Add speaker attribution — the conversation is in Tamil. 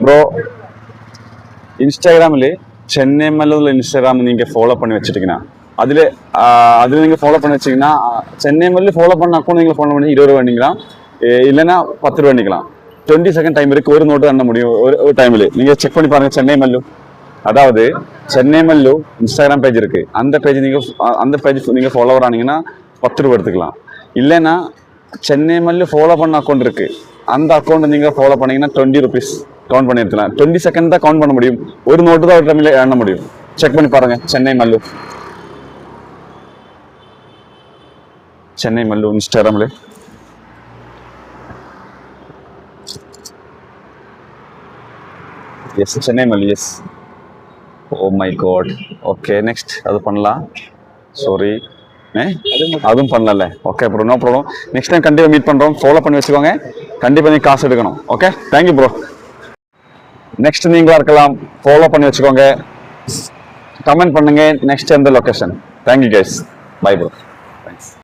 Speaker 1: ப்ரோ இன்ஸ்டாகிராமில் சென்னை மல்லூரில் இன்ஸ்டாகிராம் நீங்கள் ஃபாலோ பண்ணி வச்சுட்டிங்கன்னா அதில் நீங்கள் ஃபாலோ பண்ணி வச்சிங்கன்னா சென்னை மல்லி ஃபாலோ பண்ண அக்கௌண்ட் நீங்கள் ஃபாலோ பண்ணி 20 ரூபா பண்ணிக்கலாம், இல்லைன்னா 10 ரூபா பண்ணிக்கலாம். 20 செகண்ட் டைம் இருக்குது, ஒரு நோட்டு பண்ண முடியும் ஒரு டைமில். நீங்கள் செக் பண்ணி பாருங்கள் சென்னை மல்லு. அதாவது சென்னை மல்லு இன்ஸ்டாகிராம் பேஜ் இருக்குது, அந்த பேஜ் நீங்கள் ஃபாலோவர் ஆனீங்கன்னா 10 ரூபா எடுத்துக்கலாம். இல்லைன்னா சென்னை மல்லு ஃபாலோ பண்ண அக்கௌண்ட் இருக்குது, அந்த அக்கௌண்ட் நீங்கள் ஃபாலோ பண்ணீங்கன்னா 20 ருபீஸ் கவுண்ட் பண்ணி எடுத்துக்கலாம். 20 செகண்ட் தான் கவுண்ட் பண்ண முடியும், ஒரு நோட்டு தான் ஒரு டைமில் எண்ண முடியும். செக் பண்ணி பாருங்கள் சென்னை மல்லு. சென்னை மல்லு இன்ஸ்டாகிராமில். Yes Chennai Mallu, yes. Oh my God. Okay next அது பண்ணலாம். சாரி அதுவும் பண்ணல. Okay bro, no problem. Next time கண்டிப்பாக மீட் பண்ணுறோம். ஃபாலோ பண்ணி வச்சுக்கோங்க. கண்டிப்பாக நீங்கள் காசு எடுக்கணும். Okay, thank you bro. நெக்ஸ்ட் நீங்களா இருக்கலாம், ஃபாலோ பண்ணி வச்சுக்கோங்க. கமெண்ட் பண்ணுங்க நெக்ஸ்ட் எந்த location. Thank you guys, bye bro.